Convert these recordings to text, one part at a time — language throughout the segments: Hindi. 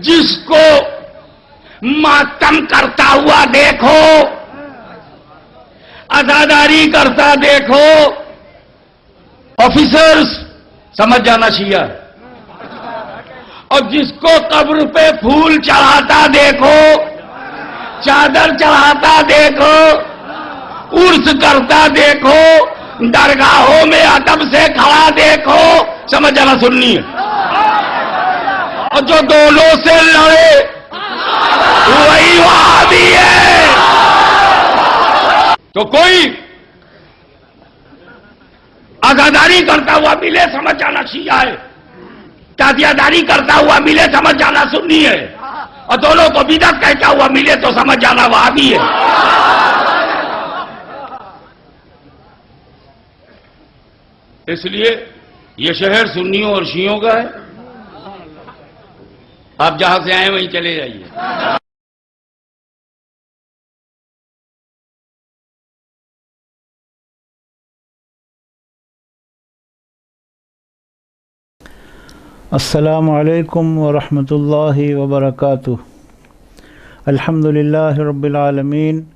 जिसको मातम करता हुआ देखो, अदादारी करता देखो, ऑफिसर्स समझ जाना शिया, और जिसको कब्र पे फूल चढ़ाता देखो, चादर चढ़ाता देखो, उर्स करता देखो, दरगाहों में अदब से खड़ा देखो, समझ जाना सुन्नी है। और जो दोनों से लड़े वही वहाबी है। तो कोई अदादारी करता हुआ मिले, समझ जाना शिया है। ताजियादारी करता हुआ मिले, समझ जाना सुन्नी है। और दोनों को बिदअत कहता हुआ मिले तो समझ जाना वहाबी है। इसलिए ये शहर सुन्नियों और शियों का है। आप जहां से आए वहीं चले जाइए। अस्सलामु अलैकुम वरहमतुल्लाहि वबरकातुहू। अल्हम्दुलिल्लाहि रब्बिल आलमीन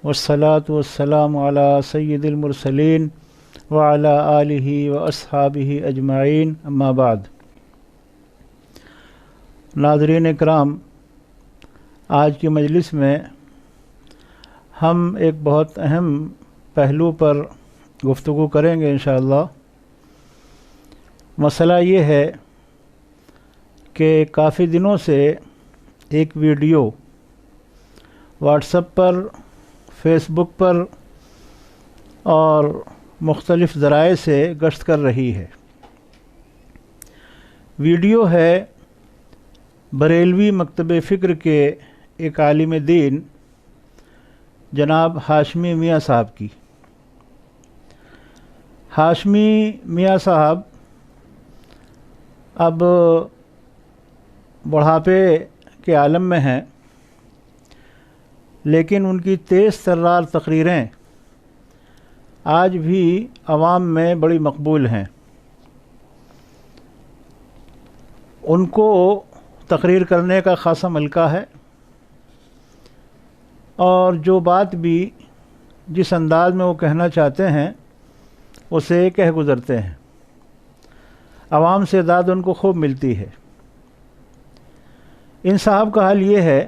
वस्सलातु वस्सलामु अला सय्यिदिल मुरसलीन व अला आलिहि व अस्हाबिहि अजमाइन, अम्मा बाद। नाज़रीन इकराम, आज की मजलिस में हम एक बहुत अहम पहलू पर गुफ्तगू करेंगे इंशाअल्लाह। मसला ये है कि काफ़ी दिनों से एक वीडियो व्हाट्सएप पर, फेसबुक पर और मुख्तलिफ़ ज़राए से गश्त कर रही है। वीडियो है बरेलवी मकतब फ़िक्र के एक आलिम दीन जनाब हाशमी मियाँ साहब की। हाशमी मियाँ साहब अब बुढ़ापे के आलम में हैं, लेकिन उनकी तेज़ तर्रार तकरीरें आज भी आवाम में बड़ी मकबूल हैं। उनको तकरीर करने का ख़ासा मलका है और जो बात भी जिस अंदाज़ में वो कहना चाहते हैं उसे कह गुज़रते हैं। आवाम से दाद उनको खूब मिलती है। इन साहब का हाल ये है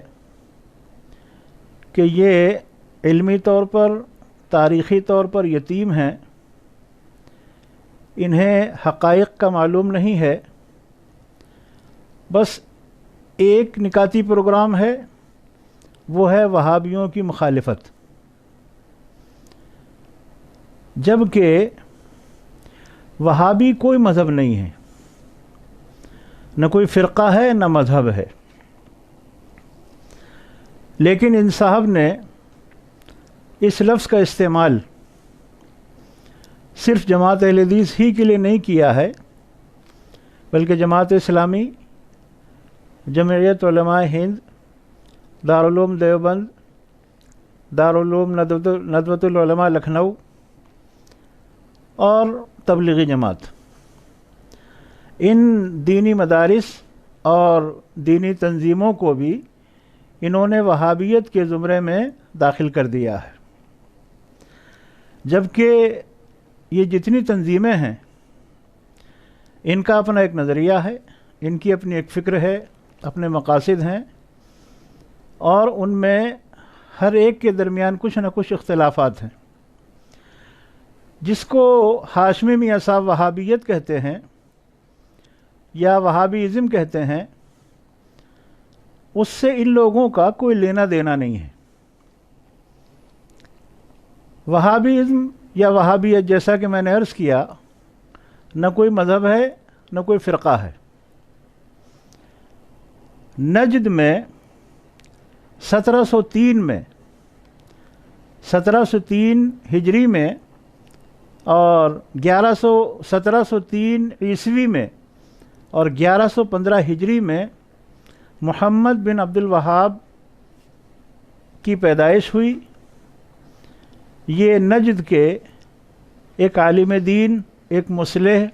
कि ये इल्मी तौर पर, तारीख़ी तौर पर यतीम हैं। इन्हें हक़ाइक़ का मालूम नहीं है। बस एक निकाती प्रोग्राम है, वो है वहाबियों की मुखालिफत। जबकि वहाबी कोई मज़हब नहीं है, न कोई फ़िरक़ा है, न मज़हब है। लेकिन इन साहब ने इस लफ्ज़ का इस्तेमाल सिर्फ़ जमात अहले हदीस ही के लिए नहीं किया है, बल्कि जमात इस्लामी, जमइयत उलमाए हिंद, दारुल उलूम देवबंद, दारुल उलूम नदवतुल उलमा लखनऊ और तबलीगी जमात, इन दीनी मदारिस और दीनी तंजीमों को भी इन्होंने वहाबियत के ज़ुमरे में दाखिल कर दिया है। जबकि ये जितनी तंजीमें हैं इनका अपना एक नज़रिया है, इनकी अपनी एक फ़िक्र है, अपने मकासद हैं और उनमें हर एक के दरमियान कुछ न कुछ इख्तिलाफ़ात हैं। जिसको हाशमी मियाँ साहब वहाबियत कहते हैं या वहाबीज़म कहते हैं, उससे इन लोगों का कोई लेना देना नहीं है। वहाबीज़म या वहाबियत, जैसा कि मैंने अर्ज़ किया, न कोई मज़हब है, न कोई फ़िरक़ा है। नजद में 1703 हिजरी में और 1703 ईस्वी में और 1115 हिजरी में मोहम्मद बिन अब्दुल वहाब की पैदाइश हुई। ये नजद के एक आलिम दीन, एक मुस्लिह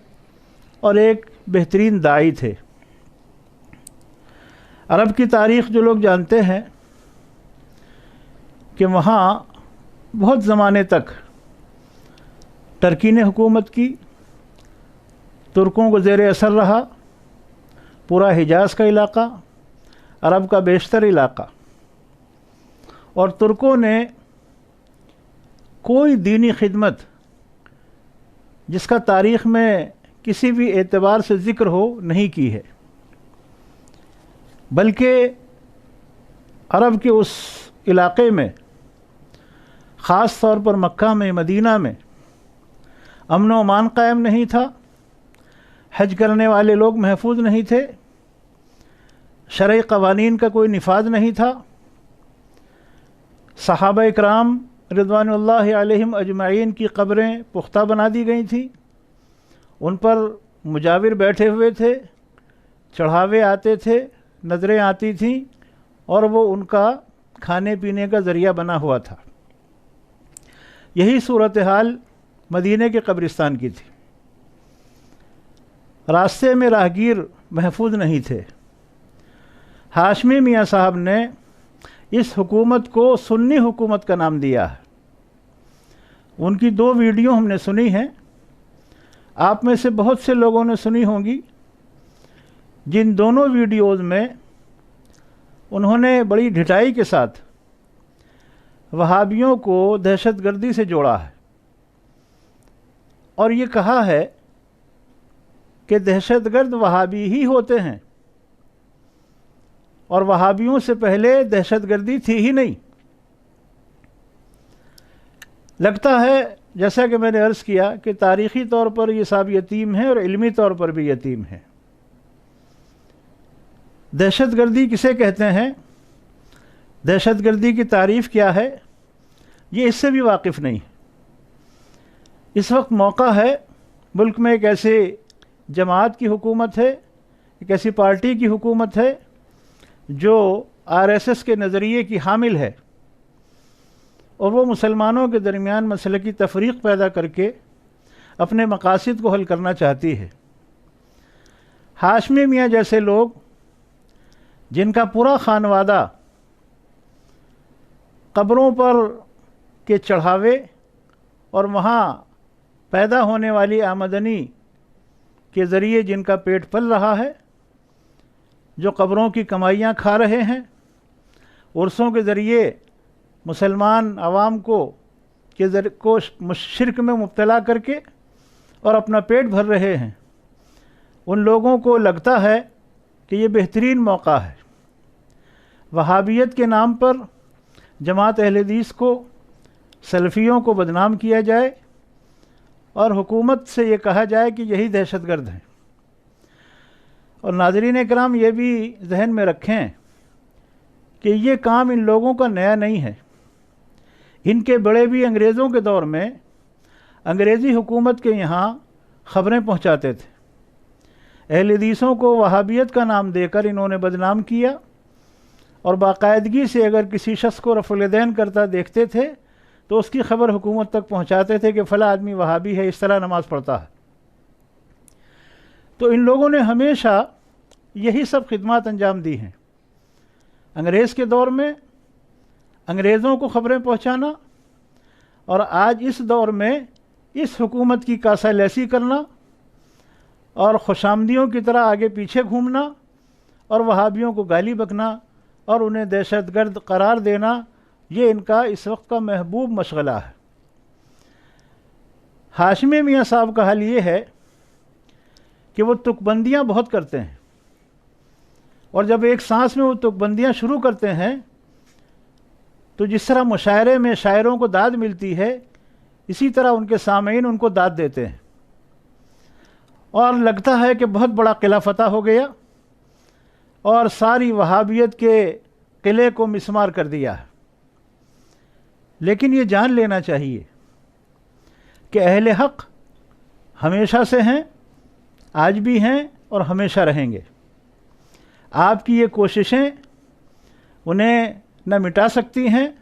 और एक बेहतरीन दाई थे। अरब की तारीख़ जो लोग जानते हैं कि वहाँ बहुत ज़माने तक टर्की ने हुकूमत की, तुर्कों को ज़ेर असर रहा, पूरा हिजाज़ का इलाक़ा, अरब का बेशतर इलाक़ा, और तुर्कों ने कोई दीनी खिदमत जिसका तारीख़ में किसी भी एतबार से ज़िक्र हो नहीं की है, बल्कि अरब के उस इलाक़े में ख़ास तौर पर मक्का में, मदीना में अमन व अमान कायम नहीं था, हज करने वाले लोग महफूज नहीं थे, शरई क़वानीन का कोई निफाज नहीं था, सहाबा इकराम रिज़वानुल्लाहि अलैहिम अजमाइन की कब्रें पुख्ता बना दी गई थी, उन पर मुजाविर बैठे हुए थे, चढ़ावे आते थे, नज़रें आती थीं और वो उनका खाने पीने का ज़रिया बना हुआ था। यही सूरत हाल मदीने के कब्रिस्तान की थी। रास्ते में राहगीर महफूज नहीं थे। हाशमी मियाँ साहब ने इस हुकूमत को सुन्नी हुकूमत का नाम दिया है। उनकी 2 वीडियो हमने सुनी हैं, आप में से बहुत से लोगों ने सुनी होंगी, जिन दोनों वीडियोज़ में उन्होंने बड़ी ढिठाई के साथ वहाबियों को दहशतगर्दी से जोड़ा है और ये कहा है कि दहशतगर्द वहाबी ही होते हैं और वहाबियों से पहले दहशतगर्दी थी ही नहीं। लगता है जैसा कि मैंने अर्ज़ किया कि तारीख़ी तौर पर ये साहब यतीम हैं और इल्मी तौर पर भी यतीम हैं। दहशतगर्दी किसे कहते हैं, दहशतगर्दी की तारीफ़ क्या है, ये इससे भी वाकिफ़ नहीं। इस वक्त मौका है, मुल्क में एक ऐसे जमात की हुकूमत है, एक ऐसी पार्टी की हुकूमत है जो आरएसएस के नज़रिए की हामिल है और वो मुसलमानों के दरमियान मसले की तफरीक पैदा करके अपने मकासद को हल करना चाहती है। हाशमी मियाँ जैसे लोग, जिनका पूरा खानवादा कब्रों पर के चढ़ावे और वहाँ पैदा होने वाली आमदनी के ज़रिए जिनका पेट पल रहा है, जो कब्रों की कमाइयाँ खा रहे हैं, उर्सों के ज़रिए मुसलमान आवाम को शिर्क में मुब्तला करके और अपना पेट भर रहे हैं, उन लोगों को लगता है कि ये बेहतरीन मौका है वहाबियत के नाम पर जमात अहले हदीस को, सलफ़ियों को बदनाम किया जाए और हुकूमत से ये कहा जाए कि यही दहशतगर्द हैं। और नाज़रीन इकराम, ये भी जहन में रखें कि ये काम इन लोगों का नया नहीं है। इनके बड़े भी अंग्रेज़ों के दौर में अंग्रेज़ी हुकूमत के यहाँ ख़बरें पहुँचाते थे। अहले हदीसों को वहाबियत का नाम देकर इन्होंने बदनाम किया और बाकायदगी से अगर किसी शख्स को रफ़ुल यदैन करता देखते थे तो उसकी खबर हुकूमत तक पहुंचाते थे कि फ़ला आदमी वहाबी है, इस तरह नमाज़ पढ़ता है। तो इन लोगों ने हमेशा यही सब खिदमत अंजाम दी हैं। अंग्रेज़ के दौर में अंग्रेज़ों को ख़बरें पहुंचाना और आज इस दौर में इस हुकूमत की कासालैसी करना और खुशामदियों की तरह आगे पीछे घूमना और वहाबियों को गाली बकना और उन्हें दहशतगर्द करार देना, ये इनका इस वक्त का महबूब मशगला है। हाशमी मियाँ साहब का हाल ये है कि वो तुकबंदियाँ बहुत करते हैं और जब एक सांस में वो तुकबंदियाँ शुरू करते हैं तो जिस तरह मुशायरे में शायरों को दाद मिलती है, इसी तरह उनके सामईन उनको दाद देते हैं और लगता है कि बहुत बड़ा किला फतह हो गया और सारी वहाबियत के किले को मिसमार कर दिया है। लेकिन ये जान लेना चाहिए कि अहले हक़ हमेशा से हैं, आज भी हैं और हमेशा रहेंगे। आपकी ये कोशिशें उन्हें न मिटा सकती हैं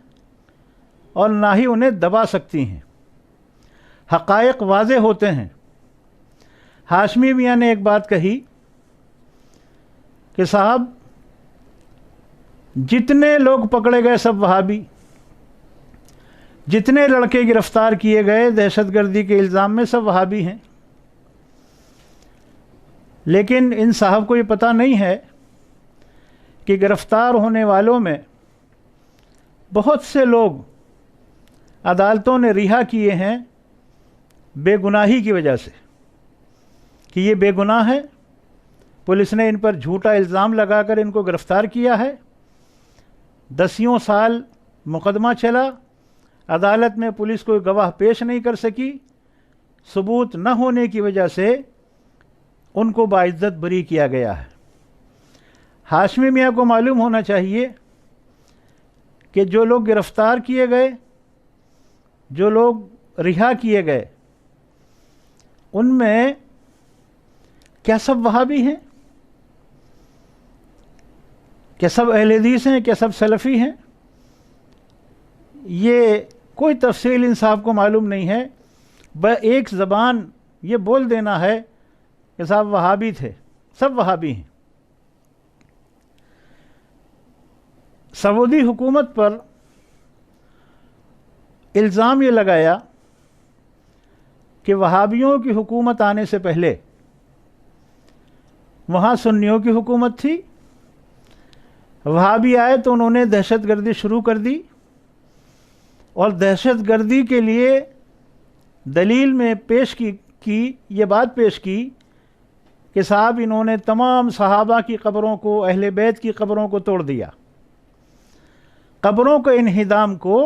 और ना ही उन्हें दबा सकती हैं। हक़ाइक़ वाज़े होते हैं। हाशमी मियाँ ने एक बात कही कि साहब, जितने लोग पकड़े गए सब वहाबी, जितने लड़के गिरफ्तार किए गए दहशतगर्दी के इल्ज़ाम में सब वहाबी हैं। लेकिन इन साहब को ये पता नहीं है कि गिरफ्तार होने वालों में बहुत से लोग अदालतों ने रिहा किए हैं बेगुनाही की वजह से, कि ये बेगुनाह है। पुलिस ने इन पर झूठा इल्ज़ाम लगाकर इनको गिरफ्तार किया है। 10 साल मुकदमा चला, अदालत में पुलिस कोई गवाह पेश नहीं कर सकी। सबूत न होने की वजह से उनको बाइज्जत बरी किया गया है। हाशमी मियाँ को मालूम होना चाहिए कि जो लोग गिरफ्तार किए गए, जो लोग रिहा किए गए, उनमें क्या सब वहाबी हैं? क्या सब अहले हदीस हैं? क्या सब सलफ़ी हैं? ये कोई तफसील इन साहब को मालूम नहीं है। एक ज़बान ये बोल देना है कि साहब वहाबी थे, सब वहाबी हैं। सऊदी हुकूमत पर इल्ज़ाम ये लगाया कि वहाबियों की हुकूमत आने से पहले वहाँ सुन्नियों की हुकूमत थी। वहाबी आए तो उन्होंने दहशतगर्दी शुरू कर दी, और दहशतगर्दी के लिए दलील में पेश की ये बात पेश की कि साहब इन्होंने तमाम सहाबा की कब्रों को, अहले बैत की कब्रों को तोड़ दिया। कब्रों के इन्हिदाम को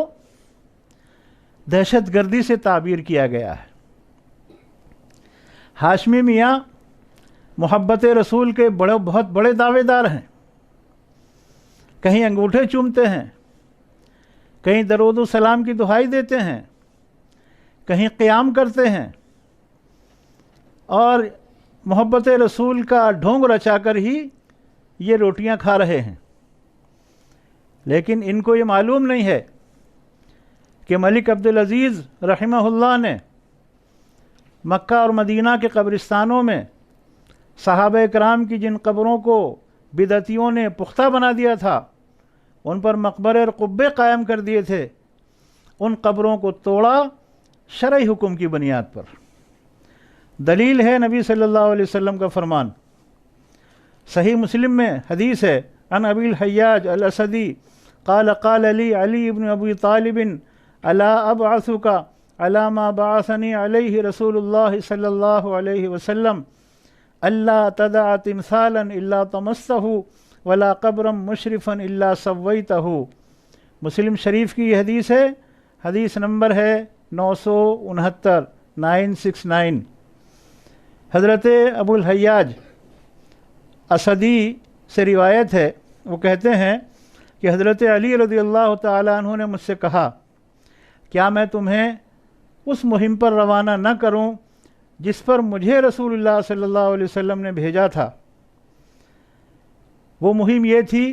दहशतगर्दी से ताबीर किया गया है। हाशमी मियाँ मोहब्बत रसूल के बहुत बड़े दावेदार हैं। कहीं अंगूठे चूमते हैं, कहीं दरूद सलाम की दुहाई देते हैं, कहीं क़याम करते हैं, और मोहब्बत रसूल का ढोंग रचाकर ही ये रोटियां खा रहे हैं। लेकिन इनको ये मालूम नहीं है कि मलिक अब्दुल अज़ीज़ रहमहुल्लाह ने मक्का और मदीना के कब्रिस्तानों में सहाबा कराम की जिन कब्रों को बिदअतियों ने पुख्ता बना दिया था, उन पर मकबरे और कुब्बे कायम कर दिए थे, उन कब्रों को तोड़ा शरई हुक्म की बुनियाद पर। दलील है नबी सल्लल्लाहु अलैहि वसल्लम का फरमान। सही मुस्लिम में हदीस है, अन अबील हय्याज अल असदी क़ाल क़ाल अली इब्न अबी तालिब अला अबअसुका अला मा बअसनी अलैहि रसूलुल्लाह सल्लल्लाहु अलैहि वसल्लम अल्ला तदअ तिमसालन इल्ला तमस्सहु वला कब्रम मुशरिफन इल्ला सव्वैतहु। मुस्लिम शरीफ की यह हदीस है। हदीस नंबर है 969 969। हज़रत अबुल हय्याज असदी से रिवायत है, वो कहते हैं कि हज़रत अली रज़ियल्लाहु ताला अन्हु ने मुझसे कहा, क्या मैं तुम्हें उस मुहिम पर रवाना न करूं जिस पर मुझे रसूलुल्लाह सल्लल्लाहु अलैहि वसल्लम ने भेजा था। वो मुहिम ये थी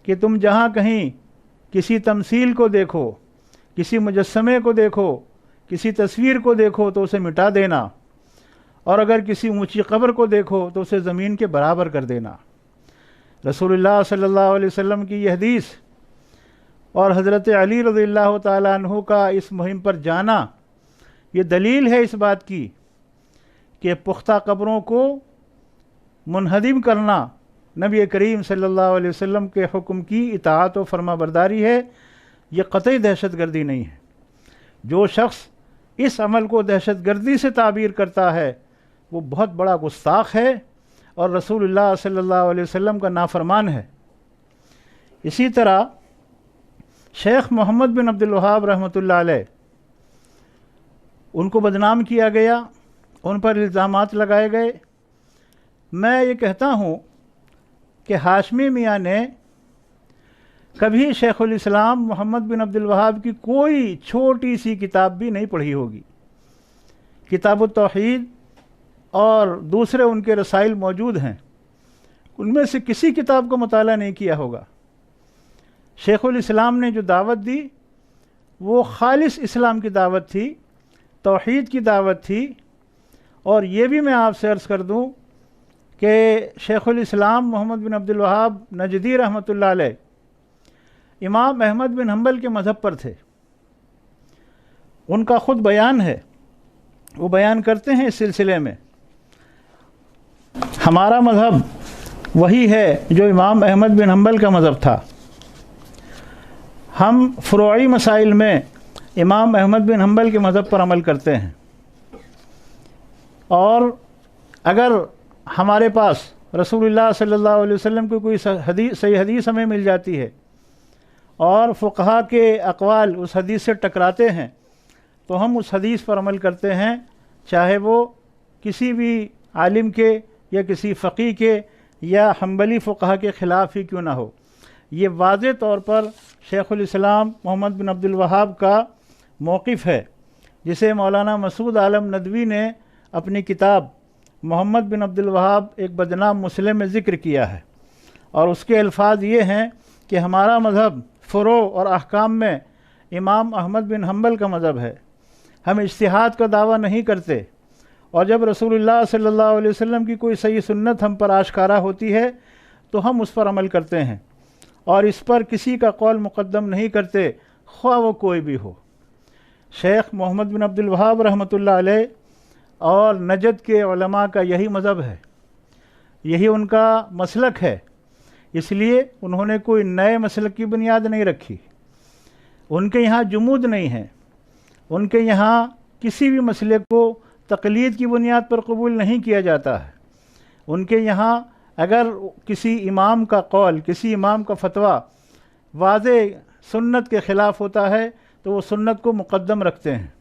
कि तुम जहाँ कहीं किसी तमसील को देखो, किसी मुजस्समे को देखो, किसी तस्वीर को देखो तो उसे मिटा देना, और अगर किसी ऊंची कब्र को देखो तो उसे ज़मीन के बराबर कर देना। रसूलुल्लाह सल्लल्लाहु अलैहि वसल्लम की यह हदीस और हज़रत अली रज़ियल्लाहु ताला अन्हु का इस मुहिम पर जाना, ये दलील है इस बात की कि पुख्ता कब्रों को मुनहदिम करना नबी करीम सल्लल्लाहु अलैहि वसल्लम के हुक्म की इताअत व फरमाबरदारी है। ये क़तई दहशतगर्दी नहीं है। जो शख्स इस अमल को दहशतगर्दी से ताबीर करता है वो बहुत बड़ा गुस्ताख है और रसूलुल्लाह सल्लल्लाहु अलैहि वसल्लम का नाफरमान है। इसी तरह शेख मोहम्मद बिन अब्दुल वहाब रहमतुल्लाह अलैह, उनको बदनाम किया गया, उन पर इल्ज़ामात लगाए गए। मैं ये कहता हूँ कि हाशमी मियाँ ने कभी शेखुल इस्लाम मोहम्मद बिन अब्दुल वहाब की कोई छोटी सी किताब भी नहीं पढ़ी होगी। किताब तौहीद और दूसरे उनके रसाइल मौजूद हैं, उनमें से किसी किताब को मुताला नहीं किया होगा। शेखुल इस्लाम ने जो दावत दी वो खालिस इस्लाम की दावत थी, तौहीद की दावत थी। और ये भी मैं आपसे अर्ज़ कर दूं कि शेखुल इस्लाम मोहम्मद बिन अब्दुल वहाब नजदी रहमतुल्लाह अलैह इमाम अहमद बिन हम्बल के मज़हब पर थे। उनका ख़ुद बयान है, वो बयान करते हैं इस सिलसिले में, हमारा मज़हब वही है जो इमाम अहमद बिन हम्बल का मज़हब था। हम फ़ुरूई मसाइल में इमाम अहमद बिन हम्बल के मज़हब पर अमल करते हैं, और अगर हमारे पास रसूलुल्लाह सल्लल्लाहु अलैहि वसल्लम की कोई सही हदीस हमें मिल जाती है और फ़ुक़हा के अक़वाल उस हदीस से टकराते हैं, तो हम उस हदीस पर अमल करते हैं, चाहे वो किसी भी आलिम के या किसी फ़क़ीह के या हम्बली फ़ुक़हा के ख़िलाफ़ ही क्यों ना हो। ये वाज़े तौर पर शेख़ुल इस्लाम मोहम्मद बिन अब्दुल वहाब का मौक़िफ़ है, जिसे मौलाना मसूद आलम नदवी ने अपनी किताब मोहम्मद बिन अब्दुल वहाब एक बदनाम मुस्लिम में ज़िक्र किया है। और उसके अल्फाज ये हैं कि हमारा मज़हब फ़ुरू और अहकाम में इमाम अहमद बिन हम्बल का मज़हब है। हम इज्तिहाद का दावा नहीं करते, और जब रसूलुल्लाह सल्लल्लाहु अलैहि वसल्लम की कोई सही सुन्नत हम पर आश्कारा होती है तो हम उस पर अमल करते हैं, और इस पर किसी का कौल मुक़द्दम नहीं करते, ख्वाह वो कोई भी हो। शेख मोहम्मद बिन अब्दुल वहाब रहमतुल्लाह अलैह और नजद के उलमा का यही मज़हब है, यही उनका मसलक है। इसलिए उन्होंने कोई नए मसलक की बुनियाद नहीं रखी। उनके यहाँ जुमूद नहीं है, उनके यहाँ किसी भी मसले को तक़लीद की बुनियाद पर कबूल नहीं किया जाता है। उनके यहाँ अगर किसी इमाम का कौल, किसी इमाम का फतवा वाज़े सुन्नत के ख़िलाफ़ होता है तो वो सुन्नत को मुक़द्दम रखते हैं।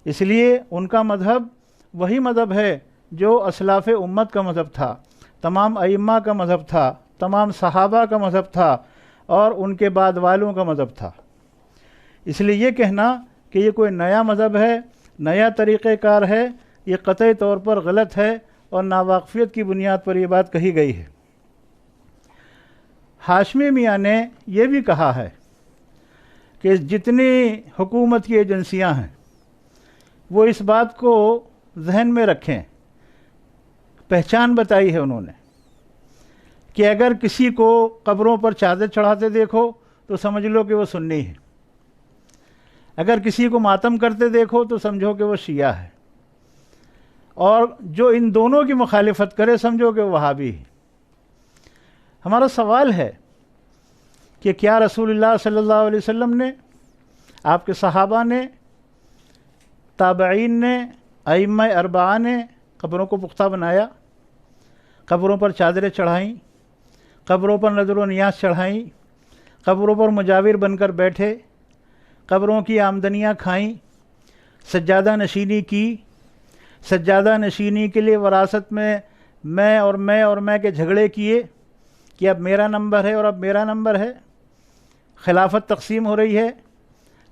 इसलिए उनका मज़हब वही मज़हब है जो असलाफ़ उम्मत का मज़हब था, तमाम अइम्मा का मज़हब था, तमाम सहाबा का मज़हब था, और उनके बाद वालों का मज़हब था। इसलिए ये कहना कि ये कोई नया मज़हब है, नया तरीक़ेकार है, ये क़तई तौर पर गलत है, और नावाक़फ़ियत की बुनियाद पर यह बात कही गई है। हाशमी मियाँ ने यह भी कहा है कि जितनी हुकूमत की एजेंसियाँ हैं वो इस बात को जहन में रखें, पहचान बताई है उन्होंने कि अगर किसी को कब्रों पर चादर चढ़ाते देखो तो समझ लो कि वो सुन्नी है, अगर किसी को मातम करते देखो तो समझो कि वो शिया है, और जो इन दोनों की मुखालिफत करे समझो कि वो वहाबी है। हमारा सवाल है कि क्या रसूलुल्लाह सल्लल्लाहु अलैहि वसल्लम ने, आपके सहाबा ने, ताबईन ने, अइम्मा अरबा ने कब्रों को पुख्ता बनाया, कब्रों पर चादरें चढ़ाईं, कब्रों पर नज़र व नियाज चढ़ाईं, कब्रों पर मुजाविर बनकर बैठे, कब्रों की आमदनियाँ खाईं, सज्जादा नशीनी की, सज्जादा नशीनी के लिए वरासत में मैं और मैं के झगड़े किए कि अब मेरा नंबर है और अब मेरा नंबर है, खिलाफत तकसीम हो रही है,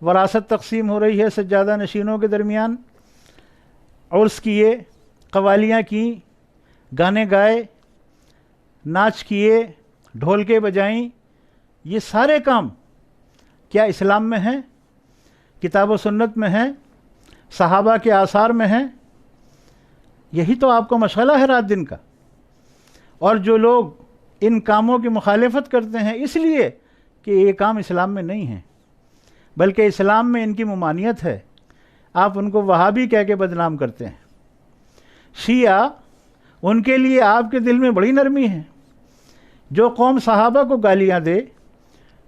वरासत तकसीम हो रही है सज्जादा नशीनों के दरमियान, उर्स किए, कवालियाँ की, गाने गाए, नाच किए, ढोलके बजाईं। ये सारे काम क्या इस्लाम में हैं, किताब व सुन्नत में हैं, सहाबा के आसार में हैं? यही तो आपका मशगला है रात दिन का। और जो लोग इन कामों की मुखालिफत करते हैं इसलिए कि ये काम इस्लाम में नहीं है, बल्कि इस्लाम में इनकी ममानियत है, आप उनको वहाबी कह के बदनाम करते हैं। शिया, उनके लिए आपके दिल में बड़ी नरमी है। जो कौम सहाबा को गालियाँ दे,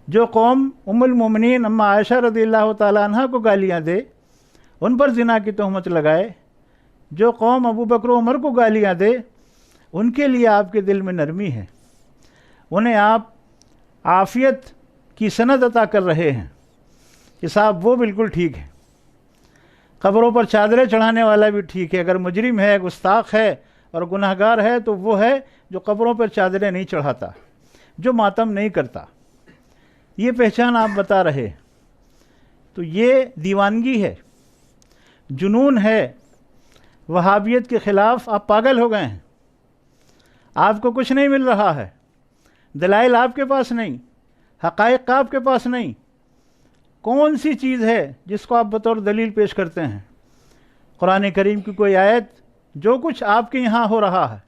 जो कौम उम्मुल मोमिनीन अम्मा आयशा रज़ियल्लाहु ताला अन्हा को गालियाँ दे, उन पर ज़िना की तहमत लगाए, जो कौम अबू बकर उमर को गालियाँ दे, उनके लिए आपके दिल में नरमी है। उन्हें आप आफ़ियत की सनद अता कर रहे हैं कि साहब वो बिल्कुल ठीक है, कब्रों पर चादरें चढ़ाने वाला भी ठीक है। अगर मुजरिम है, गुस्ताख है और गुनाहगार है तो वो है जो कब्रों पर चादरें नहीं चढ़ाता, जो मातम नहीं करता। ये पहचान आप बता रहे, तो ये दीवानगी है, जुनून है, वहाबियत के ख़िलाफ़ आप पागल हो गए हैं। आपको कुछ नहीं मिल रहा है, दलाइल आपके पास नहीं, हक़ाइक़ आपके पास नहीं। कौन सी चीज़ है जिसको आप बतौर दलील पेश करते हैं? कुरान करीम की कोई आयत? जो कुछ आपके यहाँ हो रहा है,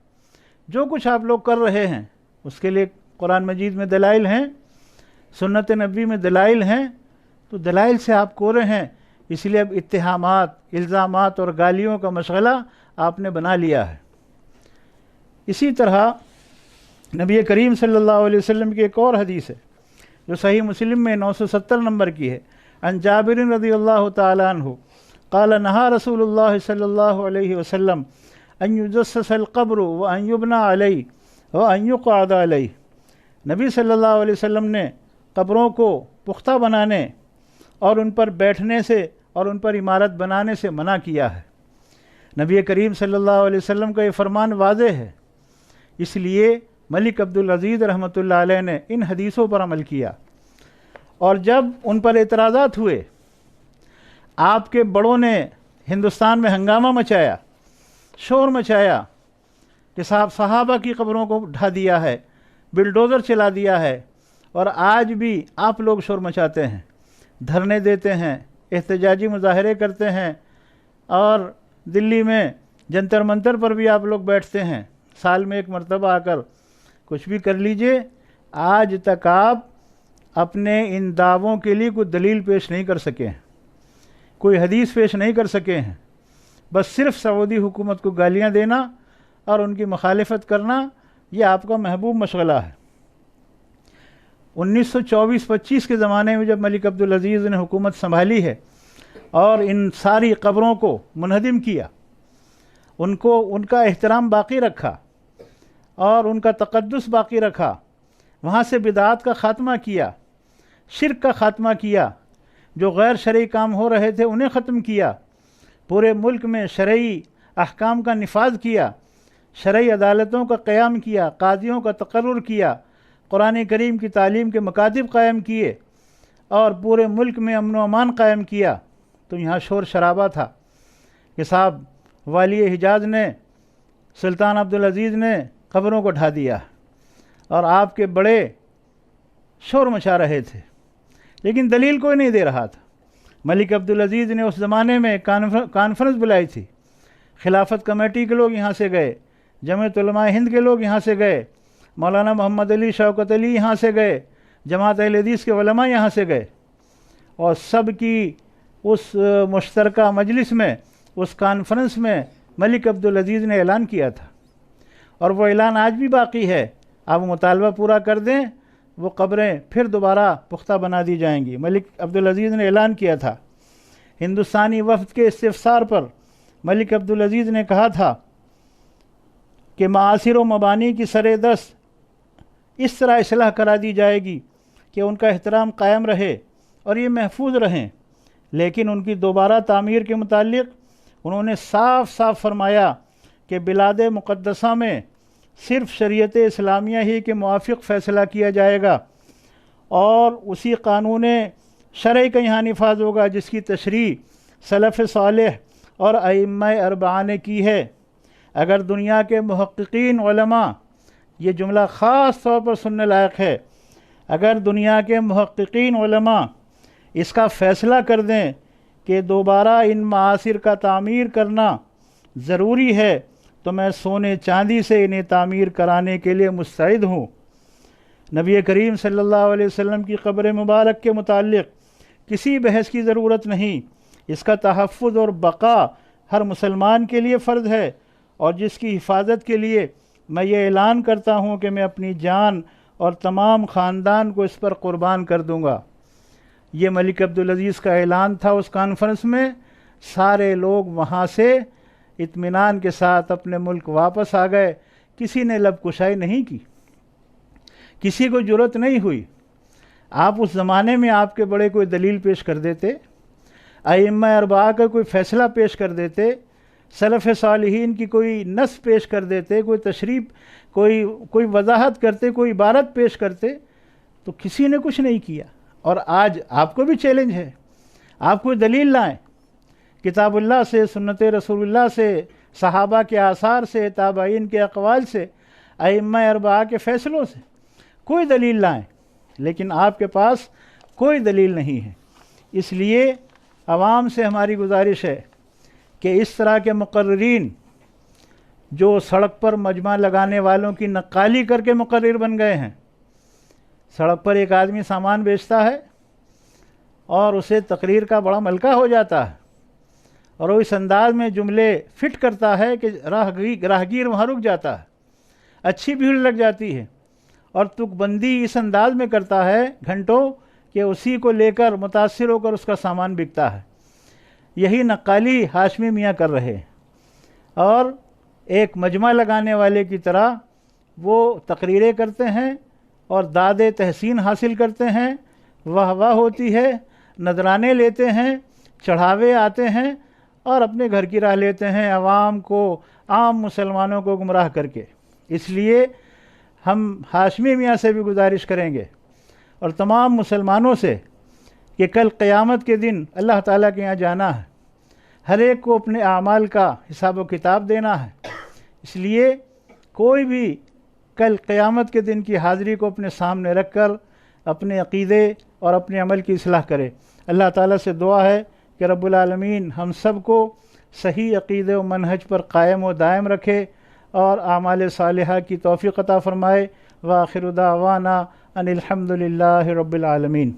जो कुछ आप लोग कर रहे हैं, उसके लिए कुरान मजीद में दलाइल हैं। सुन्नत नबी में दलाइल हैं, तो दलाइल से आप कोरे हैं, इसलिए अब इत्तिहामात, इल्ज़ामात और गालियों का मशगला आपने बना लिया है। इसी तरह नबी करीम सल्लल्लाहु अलैहि वसल्लम की एक और हदीस है जो सही मुस्लिम में 970 नंबर की है। अन जाबिर रज़ियल्लाहु तआला अन्हु क़ाल नहा रसूलुल्लाह सल्लल्लाहु अलैहि वसल्लम अन युजस्ससल क़ब्र व अन युबना अलैहि व अन युक़अद अलैहि। नबी सल्लल्लाहु अलैहि वसल्लम ने कब्रों को पुख्ता बनाने और उन पर बैठने से और उन पर इमारत बनाने से मना किया है। नबी करीम सल्लल्लाहु अलैहि वसल्लम का ये फरमान वाज़ेह है, इसलिए मलिक अब्दुल अज़ीज़ रहमतुल्लाह अलैह ने इन हदीसों पर अमल किया। और जब उन पर एतराज़ात हुए, आपके बड़ों ने हिंदुस्तान में हंगामा मचाया, शोर मचाया कि साहब सहाबा की कब्रों को ढा दिया है, बिल्डोज़र चला दिया है, और आज भी आप लोग शोर मचाते हैं, धरने देते हैं, एहतजाजी मुजाहरे करते हैं, और दिल्ली में जंतर मंतर पर भी आप लोग बैठते हैं, साल में एक मरतबा आकर कुछ भी कर लीजिए। आज तक आप अपने इन दावों के लिए कोई दलील पेश नहीं कर सके हैं, कोई हदीस पेश नहीं कर सके हैं। बस सिर्फ सऊदी हुकूमत को गालियां देना और उनकी मुखालिफत करना, ये आपका महबूब मशगला है। 1924-25 के ज़माने में जब मलिक अब्दुल अज़ीज़ ने हुकूमत संभाली है और इन सारी कब्रों को मुनहदिम किया, उनको उनका एहतराम बाकी रखा और उनका तक़द्दुस बाकी रखा, वहाँ से बिदात का ख़ात्मा किया, शिर्क का ख़ात्मा किया, जो गैर शरई काम हो रहे थे उन्हें ख़त्म किया, पूरे मुल्क में शरई अहकाम का निफाज किया, शरई अदालतों का क़याम किया, कादियों का तक़र्रुर किया, कुरान करीम की तालीम के मकातिब कायम किए और पूरे मुल्क में अमन व अमान कायम किया, तो यहाँ शोर शराबा था कि साहब वाली हिजाज ने, सुल्तान अब्दुल अज़ीज़ ने कब्रों को ढा दिया और आपके बड़े शोर मचा रहे थे, लेकिन दलील कोई नहीं दे रहा था। मलिक अब्दुल अज़ीज़ ने उस ज़माने में कॉन्फ्रेंस बुलाई थी, खिलाफत कमेटी के लोग यहाँ से गए, जमीयत उलमा हिंद के लोग यहाँ से गए, मौलाना मोहम्मद अली शौकत अली यहाँ से गए, जमात अहले हदीस के उलमा यहाँ से गए, और सब की उस मुश्तरका मजलिस में, उस कॉन्फ्रेंस में मलिक अब्दुल अज़ीज़ ने ऐलान किया था, और वो ऐलान आज भी बाकी है। आप मुतालबा पूरा कर दें, वो कब्रें फिर दोबारा पुख्ता बना दी जाएंगी। मलिक अब्दुल अज़ीज़ ने ऐलान किया था, हिंदुस्तानी वफ़द के इस्तिफ़सार पर मलिक अब्दुल अज़ीज़ ने कहा था कि मासिर व मबानी की सरेदस्त इस तरह इस्लाह करा दी जाएगी कि उनका एहतराम कायम रहे और ये महफूज रहें। लेकिन उनकी दोबारा तामीर के मुतालिक उन्होंने साफ साफ फरमाया कि बिलाद मुक़द्दसा में सिर्फ़ शरीयत इस्लामिया ही के मुआफ़िक़ फ़ैसला किया जाएगा और उसी कानून शरई का यहाँ निफाज होगा जिसकी तशरीह सलफ़ सालेह और अइम्मा अरबआ ने की है। अगर दुनिया के मुहक्किकीन उलमा, ये जुमला ख़ास तौर पर सुनने लायक है, अगर दुनिया के मुहक्किकीन उलमा इसका फ़ैसला कर दें कि दोबारा इन मासिर का तामीर करना ज़रूरी है, तो मैं सोने चांदी से इन्हें तामीर कराने के लिए मुस्तैद हूँ। नबी करीम सल्लल्लाहु अलैहि वसल्लम की क़ब्र मुबारक के मुताल्लिक़ किसी बहस की ज़रूरत नहीं, इसका तहफ़्फ़ुज़ और बक़ा हर मुसलमान के लिए फ़र्ज़ है, और जिसकी हिफाजत के लिए मैं ये ऐलान करता हूँ कि मैं अपनी जान और तमाम ख़ानदान को इस पर क़ुरबान कर दूँगा। ये मलिक अब्दुल अज़ीज़ का ऐलान था उस कॉन्फ्रेंस में। सारे लोग वहाँ से इत्मीनान के साथ अपने मुल्क वापस आ गए, किसी ने लब कुशाई नहीं की, किसी को जुर्रत नहीं हुई। आप उस ज़माने में आपके बड़े कोई दलील पेश कर देते, अइम्मा अरबआ का कोई फ़ैसला पेश कर देते, सलफ़ सालिहीन की कोई नस पेश कर देते, कोई तशरीफ़, कोई वजाहत करते, कोई इबारत पेश करते, तो किसी ने कुछ नहीं किया। और आज आपको भी चैलेंज है, आप कोई दलील लाएं, किताबुल्लाह से, सुन्नत रसूलुल्लाह से, सहाबा के आसार से, ताबईन के अक़वाल से, अइम्मा अरबआ के फ़ैसलों से कोई दलील लाएं, लेकिन आपके पास कोई दलील नहीं है। इसलिए आवाम से हमारी गुजारिश है कि इस तरह के मुक़र्रिरीन जो सड़क पर मजमा लगाने वालों की नक्काली करके मुक़र्रिर बन गए हैं, सड़क पर एक आदमी सामान बेचता है और उसे तकरीर का बड़ा मलका हो जाता है और वो इस अंदाज में जुमले फिट करता है कि राहगीर वहाँ रुक जाता है, अच्छी भीड़ लग जाती है और तुकबंदी इस अंदाज में करता है घंटों कि उसी को लेकर मुतासिर होकर उसका सामान बिकता है। यही नक्काली हाशमी मियाँ कर रहे हैं और एक मजमा लगाने वाले की तरह वो तकरीरें करते हैं और दादे तहसीन हासिल करते हैं, वाह वाह होती है, नजराने लेते हैं, चढ़ावे आते हैं और अपने घर की राह लेते हैं अवाम को, आम मुसलमानों को गुमराह करके। इसलिए हम हाशमी मियाँ से भी गुजारिश करेंगे और तमाम मुसलमानों से कि कल क़यामत के दिन अल्लाह ताला के यहाँ जाना है, हर एक को अपने आमाल का हिसाब व किताब देना है। इसलिए कोई भी कल क़यामत के दिन की हाज़िरी को अपने सामने रख कर अपने अक़ीदे और अपने अमल की इस्लाह करे। अल्लाह ताला से दुआ है कि रब्बुल आलमीन हम सब को सही अक़ीदे व मनहज पर कायम व दायम रखे और आमाल सालिहा की तौफ़ीक़ अता फ़रमाए। व आखिरु दावाना अनिल हम्दुलिल्लाहि रब्बिल आलमीन।